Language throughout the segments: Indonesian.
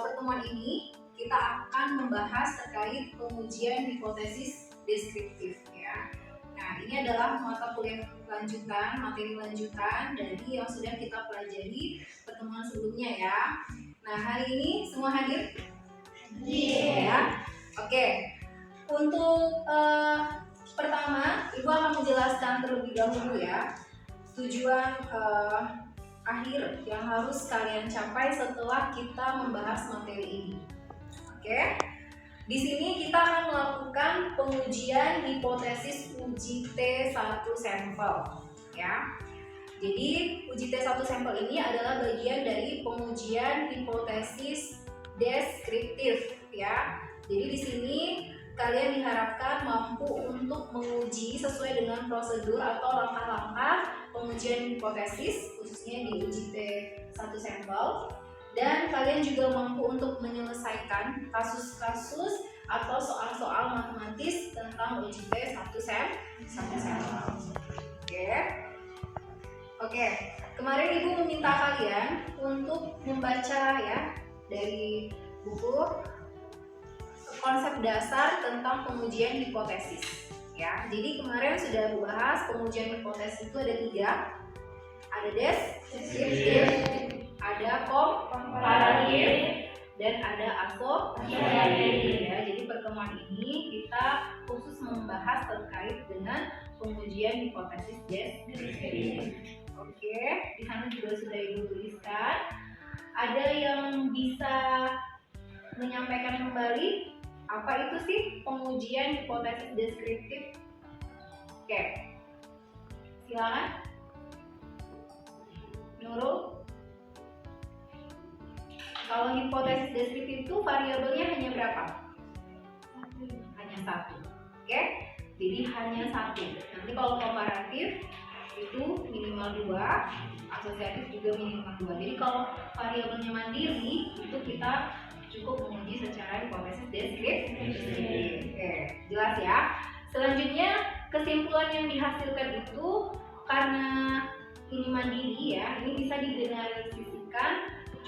pertemuan ini kita akan membahas terkait pengujian hipotesis deskriptif ya. Nah, ini adalah mata kuliah lanjutan, materi lanjutan dari yang sudah kita pelajari pertemuan sebelumnya ya. Nah, hari ini semua hadir? Iya. Ya. Oke. Untuk pertama, Ibu akan menjelaskan terlebih dahulu ya tujuan akhir yang harus kalian capai setelah kita membahas materi ini. Oke. Di sini kita akan melakukan pengujian hipotesis uji T1 sampel ya. Jadi uji T1 sampel ini adalah bagian dari pengujian hipotesis deskriptif ya. Jadi di sini kalian diharapkan mampu untuk menguji sesuai dengan prosedur atau langkah-langkah pengujian hipotesis khususnya di uji T1 sampel, dan kalian juga mampu untuk menyelesaikan kasus-kasus atau soal-soal matematis tentang uji T1 sampel. Oke. Kemarin Ibu meminta kalian untuk membaca ya dari buku konsep dasar tentang pengujian hipotesis ya. Jadi kemarin sudah bahas pengujian hipotesis itu ada 3. Ada deskriptif, ada komparatif, dan ada asosiatif ya. Jadi pertemuan ini kita khusus membahas terkait dengan pengujian hipotesis deskriptif. Oke, di sana juga sudah Ibu tuliskan. Ada yang bisa menyampaikan kembali apa itu sih pengujian hipotesis deskriptif? Oke, silakan. Nurul. Kalau hipotesis deskriptif itu variabelnya hanya berapa? Hanya 1. Oke, jadi hanya 1. Nanti kalau komparatif itu minimal 2, asosiatif juga minimal 2. Jadi kalau variabelnya mandiri itu kita cukup menguji secara hipotesis deskriptif. Oke, jelas ya. Selanjutnya kesimpulan yang dihasilkan itu karena ini mandiri ya, ini bisa digeneralisasikan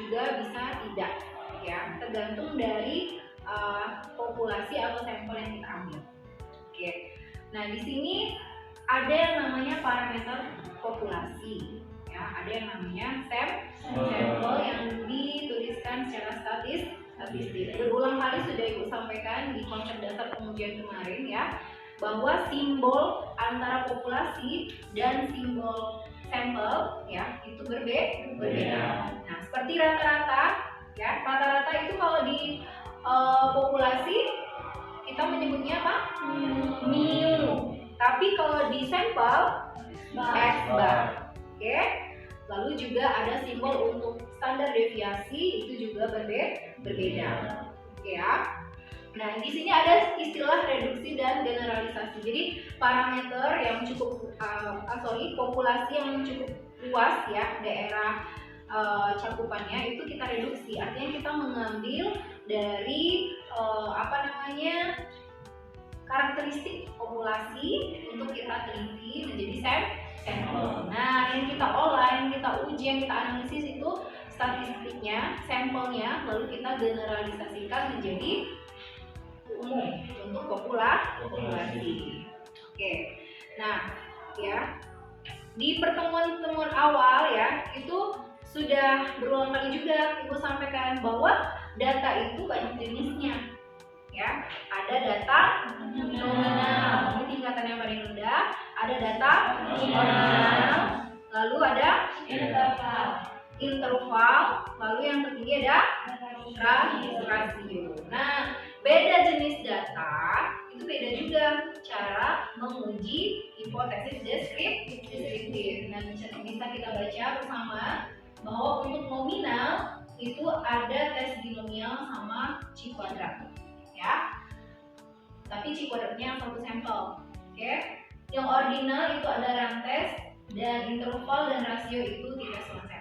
juga bisa tidak ya, tergantung dari populasi atau sampel yang kita ambil. Oke. Nah, di sini ada yang namanya parameter populasi ya, ada yang namanya sampel yang dituliskan secara statistik. Berulang kali sudah Ibu sampaikan di konsep dasar pengujian kemarin ya, bahwa simbol antara populasi dan simbol sampel ya itu berbeda. Nah, seperti rata-rata ya, rata-rata itu kalau di populasi kita menyebutnya apa? Mu. Tapi kalau di sampel X bar. Oke. Lalu juga ada simbol untuk standar deviasi, itu juga berbeda. Oke ya. Nah, di sini ada istilah reduksi dan generalisasi. Jadi parameter yang cukup populasi yang cukup luas ya, daerah cakupannya itu kita reduksi. Artinya kita mengambil dari karakteristik populasi untuk kita teliti menjadi sampel. Nah, yang kita olah, yang kita uji, yang kita analisis itu statistiknya, sampelnya, lalu kita generalisasikan menjadi umum untuk populasi. Oke. Nah, ya. Di pertemuan-pertemuan awal ya, itu sudah berulang kali juga Ibu sampaikan bahwa data itu banyak jenisnya. Ya, ada data nominal, ini tingkatan yang paling rendah, ada data ordinal, lalu ada interval, lalu yang tertinggi ada rasio. Nah, beda jenis data itu beda juga cara menguji hipotesis deskriptif. Nah, bisa kita baca bersama bahwa untuk nominal itu ada tes binomial sama C kuadrat. Ya, tapi C kuadratnya yang 1 sampel. Oke. Yang ordinal itu ada rantes, dan interval dan rasio itu 3 sampel.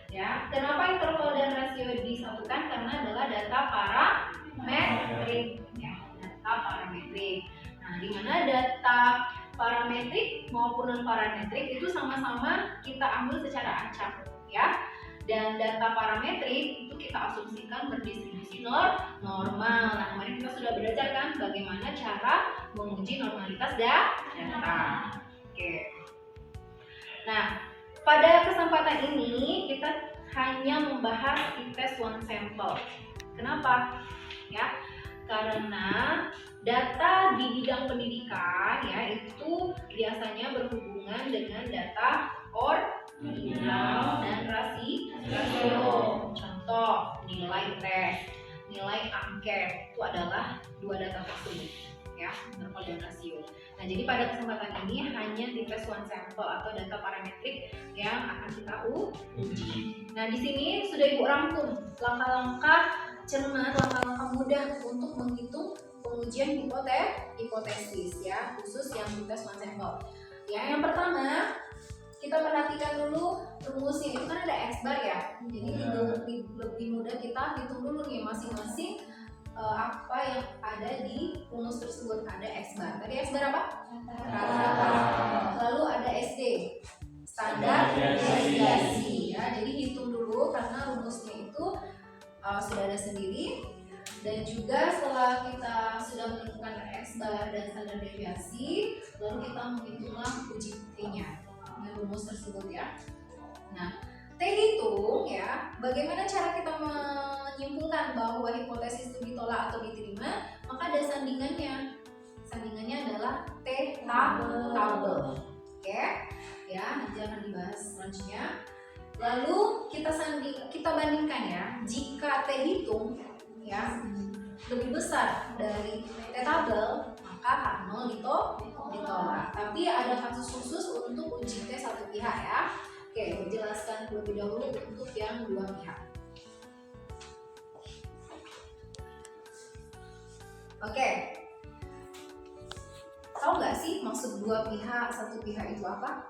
Ya, kenapa interval dan rasio disatukan? Karena adalah data parametrik. Ya, data parametrik. Nah, di mana data parametrik maupun non parametrik itu sama-sama kita ambil secara acak. Ya. Dan data parametrik itu kita asumsikan berdistribusi normal. Nah, kemarin kita sudah belajar kan bagaimana cara menguji normalitas data. Oke. Nah, pada kesempatan ini kita hanya membahas test one sample. Kenapa? Ya, karena data di bidang pendidikan ya itu biasanya berhubungan dengan data ordinal dan rasio. Contoh, nilai tes, nilai angket itu adalah dua data tersebut ya, normal dan rasio. Nah, jadi pada kesempatan ini hanya di tes one sample atau data parametrik yang akan kita uji. Nah, di sini sudah Ibu rangkum langkah-langkah cermat, langkah-langkah mudah untuk menghitung pengujian hipotesis ya, khusus yang di tes one sample. Ya, yang pertama kita perhatikan dulu rumusnya, itu kan ada X bar ya. Jadi lebih mudah kita hitung dulu nih masing-masing apa yang ada di rumus tersebut. Ada X bar. Tadi X bar apa? Rata-rata. Lalu ada SD, standar deviasi ya. Jadi hitung dulu karena rumusnya itu sudah ada sendiri. Dan juga setelah kita sudah menemukan X bar dan standar deviasi, lalu kita menghitunglah uji T-nya dengan rumus tersebut ya. Nah, T hitung ya, bagaimana cara kita menyimpulkan bahwa hipotesis itu ditolak atau diterima? Maka ada sandingannya. Sandingannya adalah T tabel. Oke. Ya, nanti akan dibahas selanjutnya. Lalu kita bandingkan ya. Jika T hitung ya lebih besar dari T tabel, maka H0 ditolak. Tapi ada kasus khusus untuk uji T satu pihak ya. Oke, jelaskan terlebih dahulu untuk yang dua pihak. Oke, tahu nggak sih maksud dua pihak, satu pihak itu apa?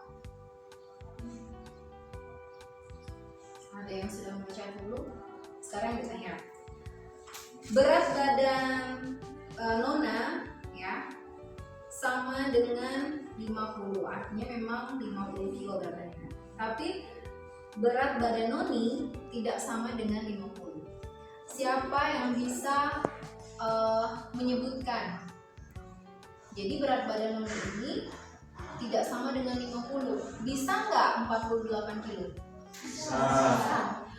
Ada yang sudah membaca dulu? Sekarang ditanya. Berat badan Nona ya sama dengan 50, artinya memang 50 kilo beratnya. Tapi berat badan Noni tidak sama dengan 50. Siapa yang bisa menyebutkan? Jadi berat badan Noni ini tidak sama dengan 50. Bisa nggak 48 kilo? Bisa.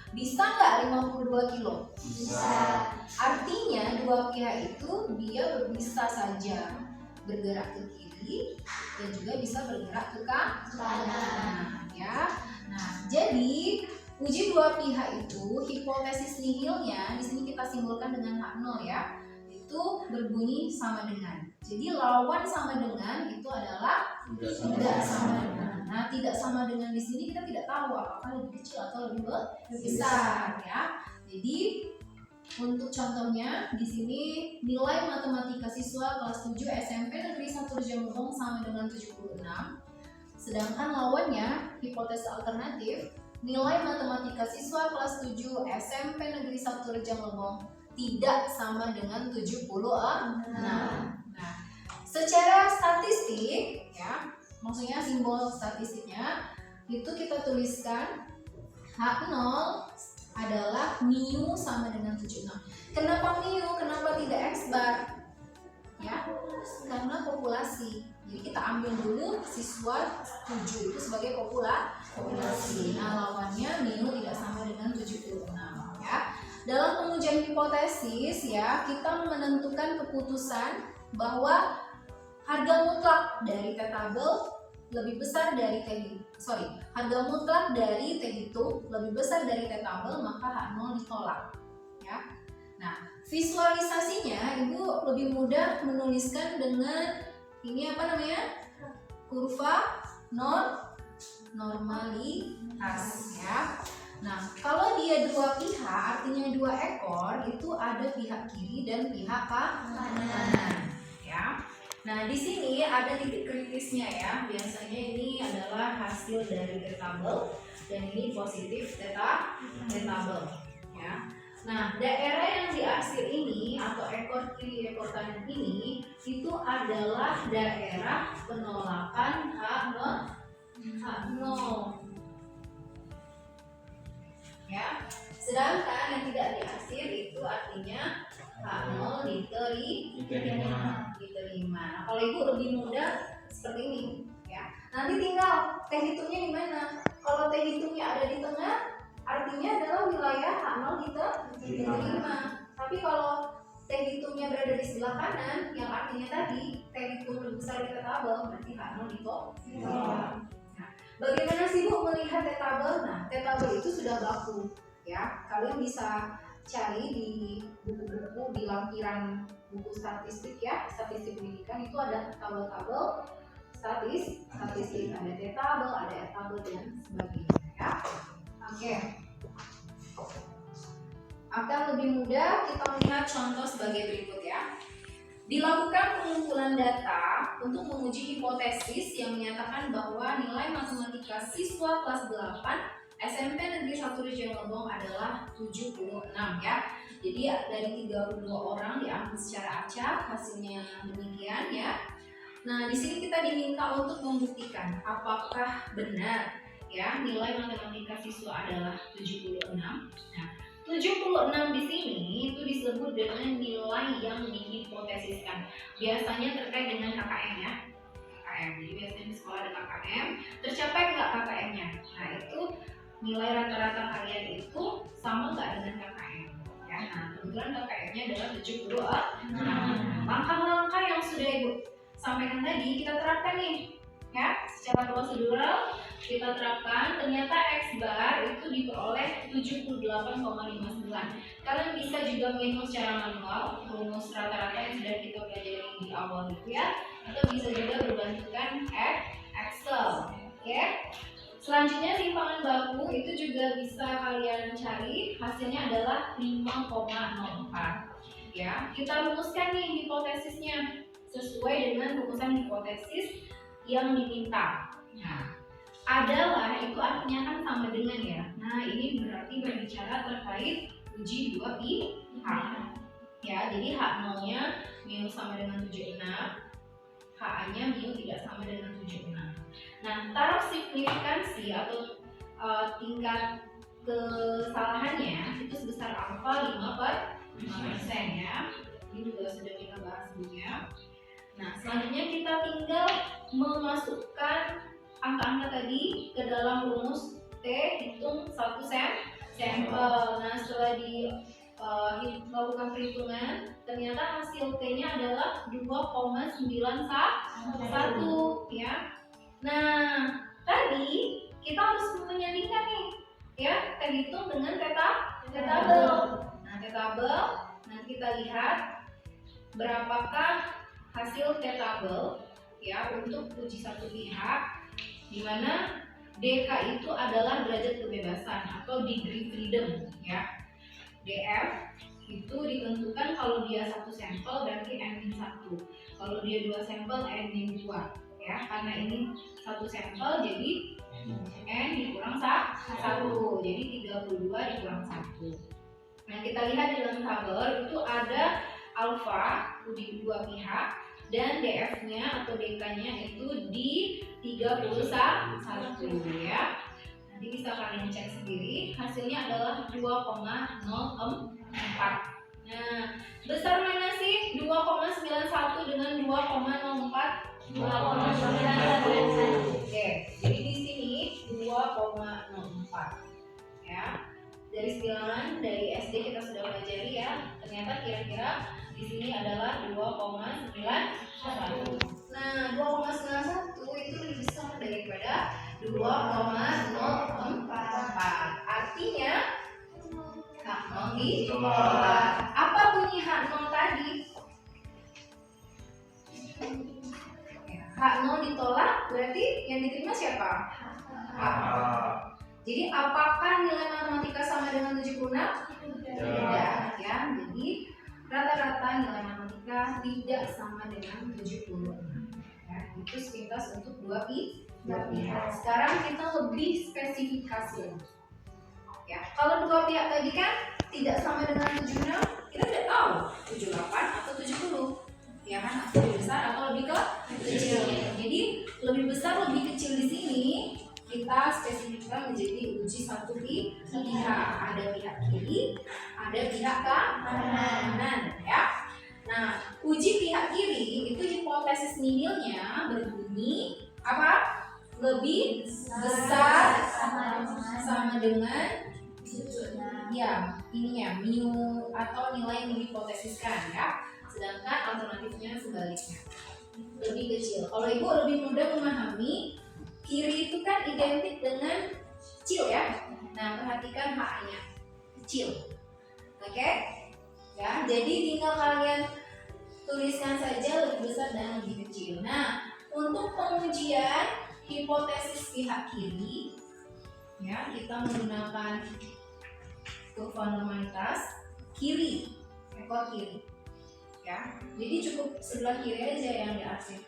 Bisa nggak 52 kilo? Bisa. Artinya dua pihak itu dia bisa saja bergerak ke kiri dan juga bisa bergerak ke kanan ya. Nah, jadi uji dua pihak itu hipotesis nihilnya di sini kita simbolkan dengan H0 ya. Itu berbunyi sama dengan. Jadi lawan sama dengan itu adalah tidak sama dengan. Nah, tidak sama dengan di sini kita tidak tahu apakah lebih kecil atau lebih besar ya. Jadi untuk contohnya di sini nilai matematika siswa kelas 7 SMP Negeri 1 Rejang sama dengan 76. Sedangkan lawannya hipotesis alternatif nilai matematika siswa kelas 7 SMP Negeri 1 Rejang Lebong tidak sama dengan 76. Nah, secara statistik ya, maksudnya simbol statistiknya itu kita tuliskan H0 adalah mu sama dengan 76. Kenapa mu? Kenapa tidak X bar? Ya, karena populasi. Jadi kita ambil dulu siswa 7 itu sebagai populasi. Nah, lawannya mu tidak sama dengan 76 ya. Dalam pengujian hipotesis ya, kita menentukan keputusan bahwa harga mutlak dari T tabel lebih besar dari harga mutlak dari T hitung lebih besar dari T tabel, maka H0 ditolak ya. Nah, visualisasinya Ibu lebih mudah menuliskan dengan ini apa namanya? Kurva normalitas ya. Nah, kalau dia dua pihak artinya dua ekor, itu ada pihak kiri dan pihak kanan ya. Nah, di sini ada titik kritisnya ya. Biasanya ini adalah hasil dari T tabel dan ini positif T tabel ya. Nah, daerah yang di akhir ini atau ekor kiri ekor kanan ini itu adalah daerah penolakan H0. ya. Sedangkan yang tidak diarsir itu artinya H0 diterima. Nah, kalau ibu lebih mudah seperti ini, ya. Nanti tinggal teh hitungnya di mana. Kalau teh hitungnya ada di tengah, artinya adalah wilayah H0 diterima. Tapi kalau teh hitungnya berada di sebelah kanan, yang artinya tadi teh hitung lebih besar di tabel, berarti H0 ditolak. Nah, bagaimana sih Bu melihat teh tabel? Nah, teh tabel itu sudah baku, ya. Kalian bisa cari di buku-buku di lampiran buku statistik, ya, statistik pendidikan itu ada tabel-tabel statistik, ada teh tabel, ada tabel dan sebagainya, ya. Oke. Akan lebih mudah kita melihat contoh sebagai berikut, ya. Dilakukan pengumpulan data untuk menguji hipotesis yang menyatakan bahwa nilai matematika siswa kelas 8 SMP Negeri 1 Rejang Lebong adalah 76, ya. Jadi dari 32 orang diambil secara acak, hasilnya demikian, ya. Nah, di sini kita diminta untuk membuktikan apakah benar, ya, nilai matematika siswa adalah 76. Nah, 76 di sini itu disebut dengan nilai yang dihipotesiskan. Biasanya terkait dengan KKM, ya. KKM. Jadi biasanya di sekolah ada KKM. Tercapai nggak KKM-nya? Nah, itu nilai rata-rata kalian itu sama nggak dengan KKM? Ya. Nah, kebetulan KKM-nya adalah 76. Langkah-langkah yang sudah Ibu sampaikan tadi kita terapkan nih, ya, secara prosedural kita terapkan. Ternyata X bar itu diperoleh 78,59. Kalian bisa juga menghitung secara manual rumus rata-rata yang sudah kita pelajari di awal itu, ya, atau bisa juga berbantukan Excel. Oke. Selanjutnya simpangan baku itu juga bisa kalian cari, hasilnya adalah 5,04. Ya, kita rumuskan nih hipotesisnya sesuai dengan rumusan hipotesis yang diminta. Nah, adalah itu artinya kan sama dengan, ya. Nah, ini berarti berbicara terkait uji dua pihak. Ya, jadi H0-nya mu sama dengan 76, HA-nya mu tidak sama dengan 76. Nah, taraf signifikansi atau tingkat kesalahannya itu sebesar alfa 5%, ya. Ini juga sudah kita bahas sebelumnya. Nah, selanjutnya kita tinggal memasukkan angka-angka tadi ke dalam rumus T hitung satu sampel. Nah, setelah dilakukan perhitungan, ternyata hasil T-nya adalah 2,91, ya. Nah, tadi kita harus menyandingkan nih, ya, T hitung dengan tabel. Nah, tabel, nanti kita lihat berapakah hasil tabel, ya, untuk uji satu pihak, di mana DK itu adalah derajat kebebasan atau degree freedom, ya. DF itu ditentukan kalau dia satu sampel berarti N-1, kalau dia dua sampel N-2, ya, karena ini satu sampel jadi N dikurang 1, jadi 32 dikurang 1. Nah, kita lihat di dalam tabel itu ada alfa di dua pihak dan DF-nya atau DK-nya itu di 31, ya. Nanti bisa kalian cek sendiri, hasilnya adalah 2,04. Nah, besar mana sih 2,91 dengan 2,04? 2,91. Oke, jadi di sini 2,04, ya. Dari bilangan dari SD kita sudah pelajari, ya. Ternyata kira-kira di sini adalah 2,91. Nah, 2,91 itu lebih besar daripada 2,04. Artinya H0 ditolak. Apa bunyi H0 tadi? H0 ditolak berarti yang diterima siapa? H. Jadi apakah nilai matematika sama dengan 76? Tidak, ya. Jadi rata-rata nilai matematika tidak sama dengan 76. Ya, itu sepintas untuk dua pihak. Sekarang kita lebih spesifikasi. Ya, kalau dua pihak tadi kan tidak sama dengan 76, kita tidak tahu 78 atau 70. Ya kan, lebih besar atau lebih kecil. Jadi lebih besar lebih kecil di sini kita spesifikkan menjadi uji satu pihak. pihak. Ada pihak kiri, ada pihak kanan, ya. Nah, uji pihak kiri itu hipotesis nihilnya berbunyi apa? Lebih besar sama dengan ya ininya mu atau nilai yang dihipotesiskan, ya. Sedangkan alternatifnya sebaliknya, lebih kecil. Kalau ibu lebih mudah memahami, kiri itu kan identik dengan kecil, ya. Nah, perhatikan H-nya kecil, oke? Ya, jadi tinggal kalian tuliskan saja lebih besar dan lebih kecil. Nah, untuk pengujian hipotesis pihak kiri, ya, kita menggunakan kurva normalitas kiri, ekor kiri, ya. Jadi cukup sebelah kiri aja yang diarsip.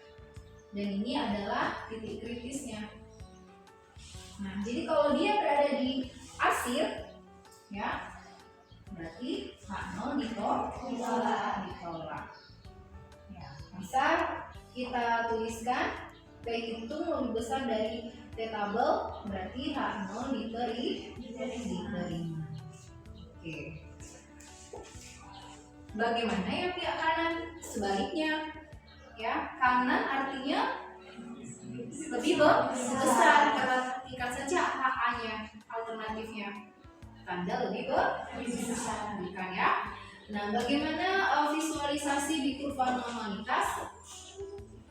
Dan ini adalah titik kritisnya. Nah, jadi kalau dia berada di arsip, ya, berarti H0 ditolak. Ya, bisa kita tuliskan P hitung lebih besar dari T tabel, berarti H0 diterima. Oke. Bagaimana yang pihak kanan? Sebaliknya, ya, kanan artinya lebih besar. Perhatikan saja HA-nya, alternatifnya. Tanda lebih besar, bukan, ya? Nah, bagaimana visualisasi di kurva normalitas?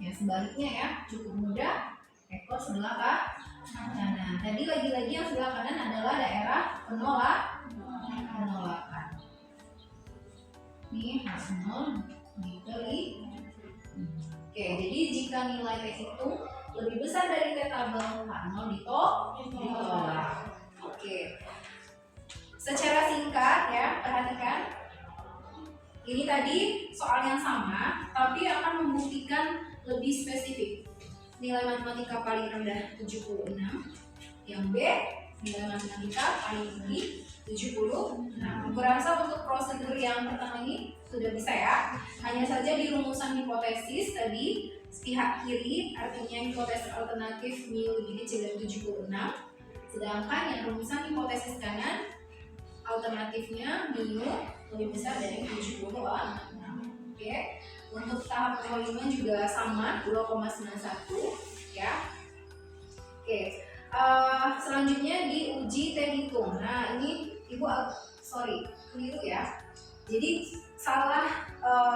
Ya, sebaliknya, ya, cukup mudah. Ekor sebelah kanan. Tadi lagi-lagi yang sebelah kanan adalah daerah penolakan. Ini H0 diterima. Oke, jadi jika nilai T hitung lebih besar dari T tabel, H0 ditolak. Oke. Secara singkat, ya, perhatikan. Ini tadi soal yang sama, tapi akan membuktikan lebih spesifik. Nilai matematika paling rendah 76. Yang B, nilai matematika paling tinggi 76. Aku rasa untuk prosedur yang pertama ini sudah bisa, ya. Hanya saja di rumusan hipotesis tadi pihak kiri artinya hipotesis alternatif mu lebih kecil dari 76. Sedangkan yang rumusan hipotesis kanan alternatifnya mu lebih besar dari 76. Oke. Untuk tahap 05 juga sama 2,91, ya. Oke. Selanjutnya diuji T hitung. Nah, ini ibu keliru, ya. Jadi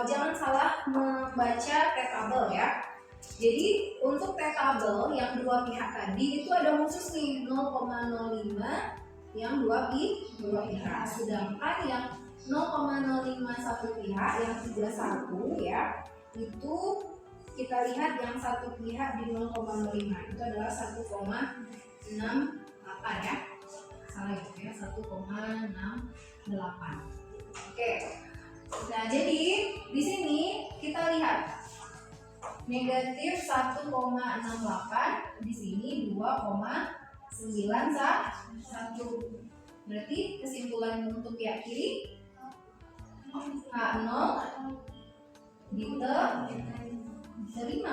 jangan salah membaca T tabel, ya. Jadi untuk T tabel yang dua pihak tadi itu ada khusus nih 0,05 yang dua pihak. Sedangkan yang 0,05 satu pihak yang 31, ya, itu kita lihat yang satu pihak di 0,05 itu adalah 1,68, ya. Salah ya, 1,68. Oke. Nah, jadi di sini kita lihat negatif 1,68, di sini 2,91. Berarti kesimpulan untuk pihak kiri H0 diterima,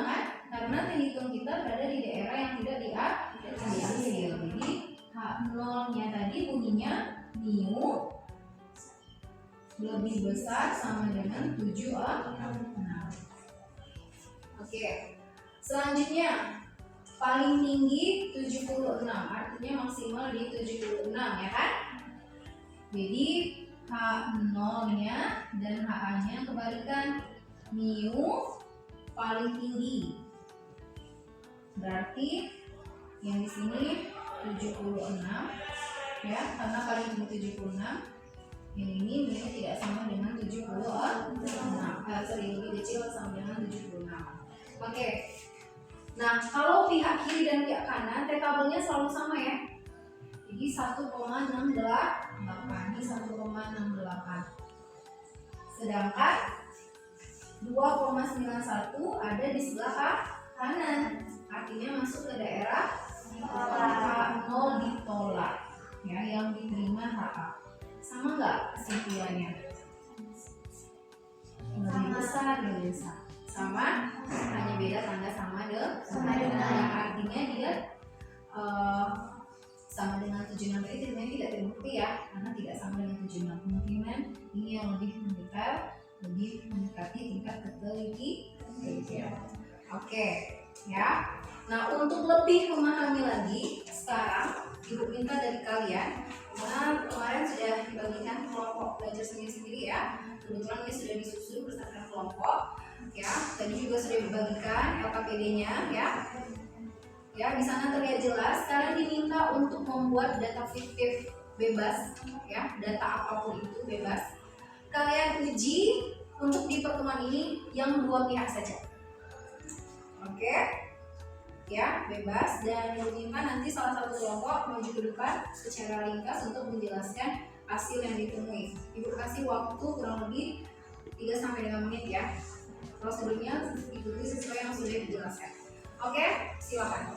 kan? Karena hitung kita berada di daerah yang tidak diambil. Jadi H0-nya tadi bunyinya mu lebih besar sama dengan 76. Oke. Selanjutnya paling tinggi 76, artinya maksimal di 76, ya kan? Jadi H0-nya dan HA-nya kebalikan, mu paling tinggi. Berarti yang di sini 76, ya, karena paling tinggi 76. Yang ini mu tidak sama dengan 76. Lebih kecil sama dengan 76. Oke. Nah, kalau pihak kiri dan pihak kanan, T tabelnya selalu sama, ya. Jadi 1,68, ini 1,68. Sedangkan 2,91 ada di sebelah kanan, artinya masuk ke daerah H0 ditolak, ya, yang diterima HA. Sama nggak kesimpulannya? Lebih besar, lebih besar. Sama, hanya beda tanda sama dengan, artinya dia sama dengan 76 tadi sebenarnya tidak terbukti ya, karena tidak sama dengan 76. Kemungkinan ini yang lebih mendekati tingkat ketelitian. Oke, ya. Nah, untuk lebih memahami lagi, sekarang Ibu minta dari kalian, karena kemarin sudah dibagikan kelompok belajar sendiri-sendiri ya. Kebetulan ini sudah disusun berdasarkan kelompok, ya. Tadi juga sudah dibagikan LKPD-nya, ya. Ya, di sana terlihat jelas. Kalian diminta untuk membuat data fiktif bebas, ya. Data apapun itu bebas. Kalian uji untuk di pertemuan ini yang dua pihak saja. Oke, ya, bebas, dan diminta nanti salah satu kelompok maju ke depan secara ringkas untuk menjelaskan hasil yang ditemui. Ibu kasih waktu kurang lebih 3-5 menit ya. Prosedurnya ikuti sesuai yang sudah dijelaskan. Oke, silakan.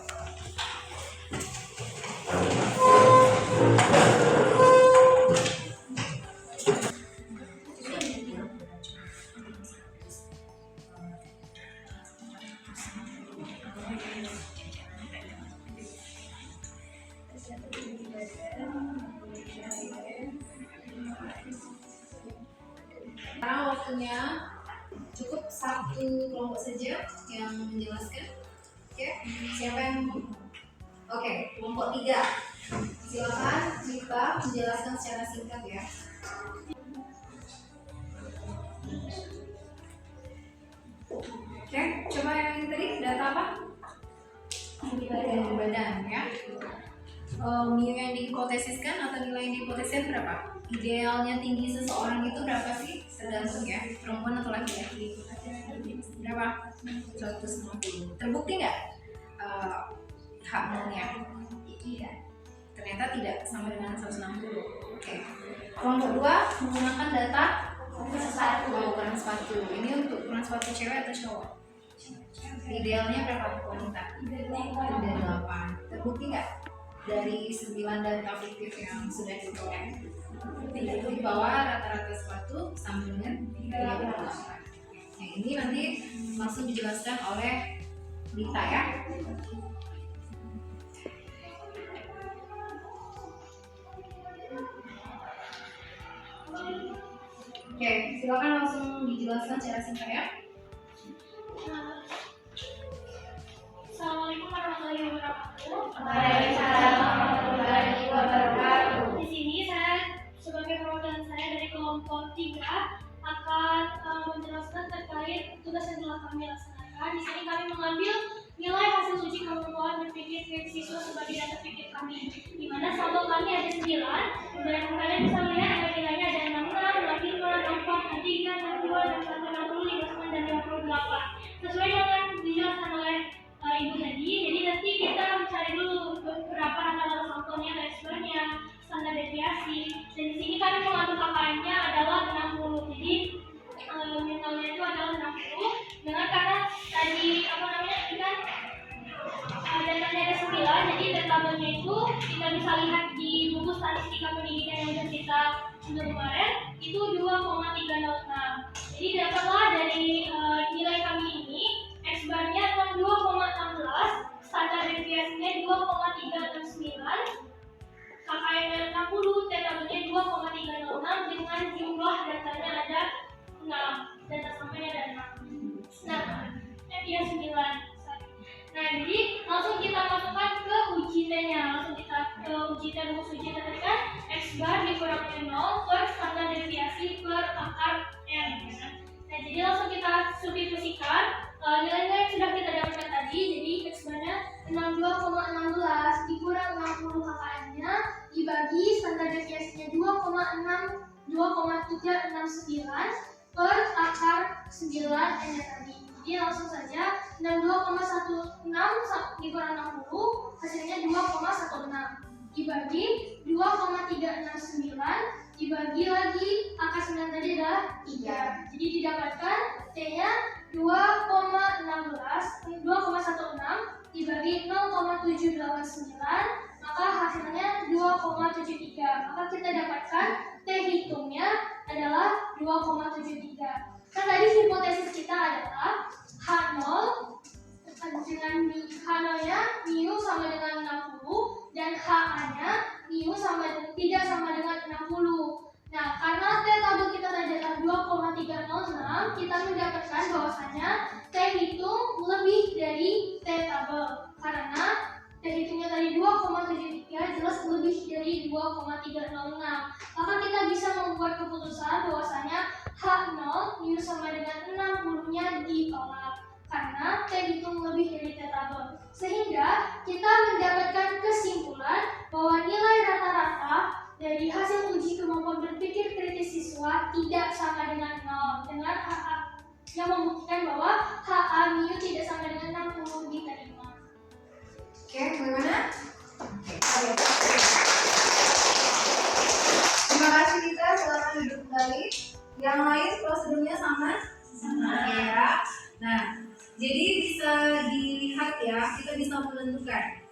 Sekarang waktunya cukup satu kelompok saja yang menjelaskan. Oke, siapa yang Oke, kelompok 3. Silakan Cipta menjelaskan secara singkat ya. Oke, coba yang tadi data apa? Badan ya. Mu yang dihipotesiskan atau nilai yang dihipotesiskan berapa? Idealnya tinggi seseorang itu berapa sih? Tergantung ya, perempuan atau laki-laki. Berapa? 160. Terbukti nggak H0-nya? Iya. Ternyata tidak sama dengan 160. Oke. Kelompok 2 menggunakan data ukuran sepatu. Ini untuk ukuran sepatu cewek atau cowok? Idealnya berapa wanita? 8. Terbukti nggak? Dari 9 data fiktif yang sudah diperoleh, di bawah rata-rata sepatu sama dengan 38. Nah, ini nanti langsung dijelaskan oleh Dita ya. Oke, silakan langsung dijelaskan secara singkat ya. Assalamualaikum warahmatullahi wabarakatuh. Waalaikumsalam warahmatullahi wabarakatuh. Di sini saya sebagai perwakilan saya dari kelompok 3 akan menjelaskan terkait tugas yang telah kami laksanakan. Di sini kami mengambil nilai hasil uji kemampuan berpikir siswa sebagai data fiktif kami, di mana sampel kami ada 9 dan kalian bisa melihat nilai-nilainya ada 66, 65, 64, 63, 62, 61, 60, 59, dan 58. Sesuai dengan dijelaskan oleh Ibu tadi, jadi nanti kita mencari dulu berapa rata-rata sampelnya, responnya, standar deviasi. Dan di sini kami mengatur KKM-nya adalah 60. Jadi minimalnya itu adalah 60. Dengan karena tadi ini kan datanya ada 9, jadi tabelnya itu kita bisa lihat di buku statistika pendidikan yang sudah kita sudah kemarin itu 2,306. Jadi dapatlah dari nilai kami ini X-bar-nya 62,16, standar deviasinya 2,369, KKM-nya 60, T-tabelnya 2,306 dengan jumlah datanya ada 6, data sampelnya ada 6. Nah, 9. Nah, jadi langsung kita masukkan ke uji T-nya. Langsung kita ke uji T, rumus uji T tadi kan X-bar dikurangin 0 per standar deviasi per akar N. Nah, jadi langsung kita substitusikan nilai-nilai yang sudah kita dapatkan tadi. Jadi X-bar-nya 62,16 dikurang 60 KKM-nya dibagi standar deviasinya 2,369 per akar 9 N-nya tadi. Jadi langsung saja 62,16 dikurang 60 hasilnya 2,16 dibagi 2,369 dibagi lagi angka 9 tadi adalah 3. Jadi didapatkan T-nya 2,16 dibagi 0,789 maka hasilnya 2,73. Maka kita dapatkan T hitungnya adalah 2,73. Kan tadi hipotesis kita adalah H0 dengan H0-nya mu sama dengan 60 dan HA-nya mu tidak sama dengan 60. Nah, karena T tabel kita tadi adalah 2,306, kita mendapatkan bahwasanya T hitung lebih dari T tabel. Karena T hitungnya tadi 2,73 jelas lebih dari 2,306. Maka kita bisa membuat keputusan bahwasanya H0 mu sama dengan 60-nya ditolak. Karena T hitung lebih dari T tabel. Sehingga kita mendapatkan kesimpulan bahwa nilai rata-rata dari hasil uji kemampuan berpikir kritis siswa tidak sama dengan 0, dengan HA yang membuktikan bahwa HA mu tidak sama dengan 60 diterima. Oke, bagaimana? Terima kasih Lita, silakan duduk kembali. Yang lain prosedurnya sama? Sama ya. Nah, jadi bisa dilihat ya, kita bisa menentukan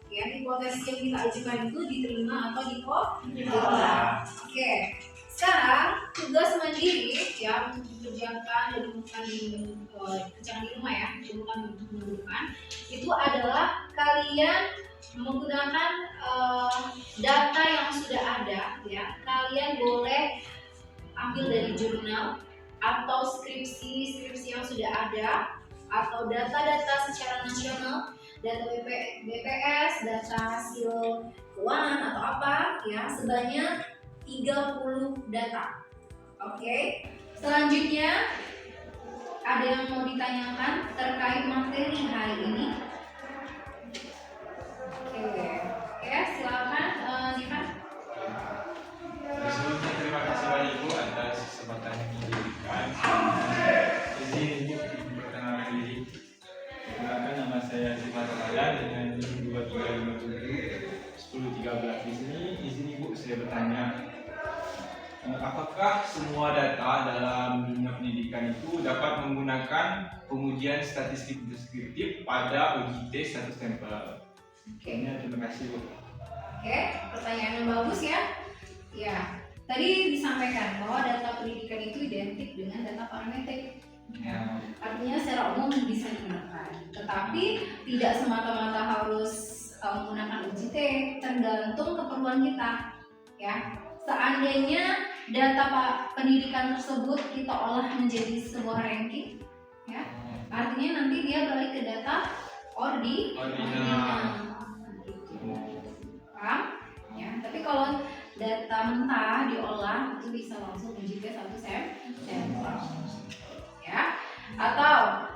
ya hipotesis yang kita ajukan itu diterima atau ditolak. Oke, sekarang tugas mandiri ya untuk dikerjakan dan bukan kerjakan di rumah ya, bukan menunjukkan itu adalah kalian menggunakan data yang sudah ada ya. Kalian boleh ambil dari jurnal atau skripsi yang sudah ada, atau data-data secara nasional, data BPS, data hasil keuangan atau apa ya, sebanyak 30 data. Oke. Selanjutnya ada yang mau ditanyakan terkait materi hari ini? Oke, silakan Zivan. Sebelumnya terima kasih banyak Ibu atas kesempatan yang diberikan. Izin Ibu perkenalkan diri. Perkenalkan, nama saya Zivan Ramadan dengan NIM 2357 1013. Di sini izin Ibu saya bertanya, apakah semua data dalam dunia pendidikan itu dapat menggunakan pengujian statistik deskriptif pada uji tes satu stempel? Terima kasih Bu. Oke, pertanyaan yang bagus ya. Ya, tadi disampaikan bahwa data pendidikan itu identik dengan data parametrik. Ya, artinya secara umum bisa digunakan, tetapi tidak semata-mata harus menggunakan uji T, tergantung keperluan kita. Ya, seandainya data pendidikan tersebut kita olah menjadi sebuah ranking, ya, artinya nanti dia balik ke data ordinal. Paham? Ya, tapi kalau data mentah diolah itu bisa langsung uji ke satu sampel. Ya, atau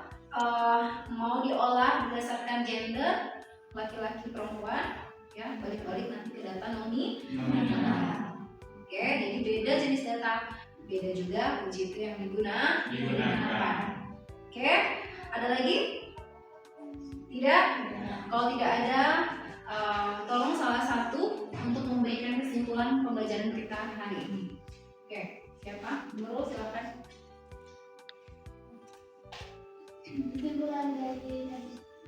mau diolah berdasarkan gender laki-laki perempuan, ya balik-balik nanti ke data nominal. Oke, jadi beda jenis data, beda juga uji itu yang digunakan. Oke, ada lagi? Tidak? Kalau tidak ada, tolong salah satu untuk memberikan kesimpulan pembelajaran kita hari ini. Oke, siapa? Nurul, silakan. Kesimpulan dari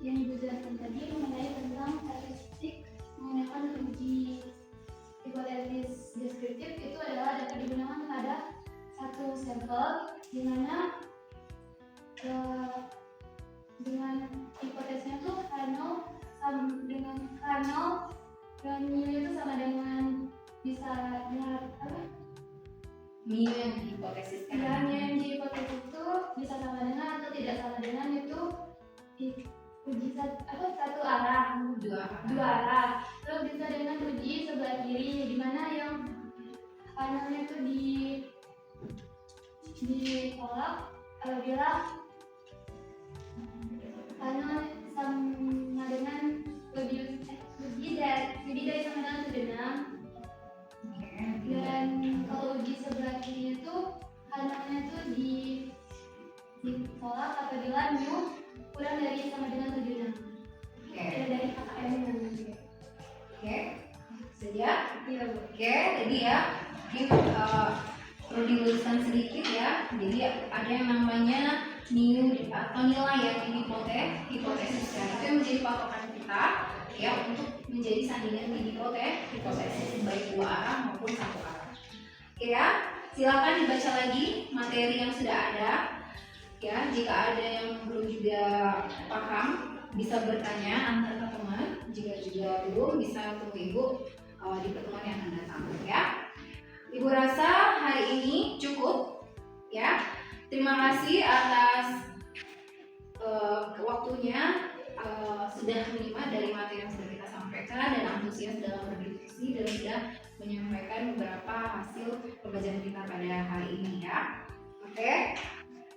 yang Ibu jelaskan tadi mengenai tentang statistik menggunakan uji hipotesis deskriptif itu adalah dapat digunakan pada satu sampel di mana dengan hipotesisnya tuh K0 dengan K0 dan mu itu sama dengan bisa dengan apa? Mu yang dihipotesiskan. Ya, mu yang dihipotesis itu bisa sama dengan atau tidak sama dengan itu uji satu arah, dua arah. Lalu bisa dengan uji sebelah kiri, di mana yang kanannya itu ditolak apabila kanan sama dengan uji dari sama dengan 76. Dan kalau uji sebelah kiri itu kanannya itu ditolak apabila mu kurang dari sama dengan 76. Dari KKM nanti. Oke, sedia? Iya Bu. Oke, jadi ya mungkin perlu diluruskan sedikit ya. Jadi ada yang namanya mu atau nilai yang hipotesis ya. Itu yang menjadi patokan kita ya untuk menjadi sandingan hipotesis baik dua arah maupun satu arah. Oke ya, silakan dibaca lagi materi yang sudah ada. Ya, jika ada yang belum juga paham bisa bertanya antar teman. Jika juga belum, bisa ketemu Ibu di pertemuan yang akan datang ya. Ibu rasa hari ini cukup ya. Terima kasih atas waktunya, sudah menyimak dari materi yang sudah kita sampaikan dan antusias dalam berdiskusi dan sudah menyampaikan beberapa hasil pembelajaran kita pada hari ini ya. Oke,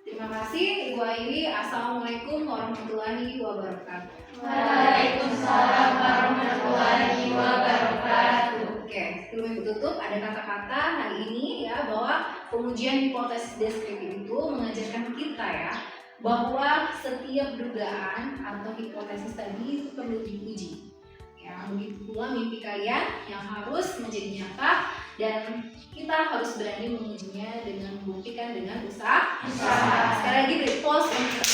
terima kasih Ibu Airi. Assalamualaikum warahmatullahi wabarakatuh. Waalaikumsalam warahmatullahi wabarakatuh. Oke, sebelum Ibu tutup, ada kata-kata hari ini ya, bahwa pengujian hipotesis deskriptif itu mengajarkan kita ya, bahwa setiap dugaan atau hipotesis tadi itu perlu diuji. Ya, begitu pula mimpi kalian yang harus menjadi nyata, dan kita harus berani mengujinya dengan membuktikan dengan usaha. Sekali lagi beri pause untuk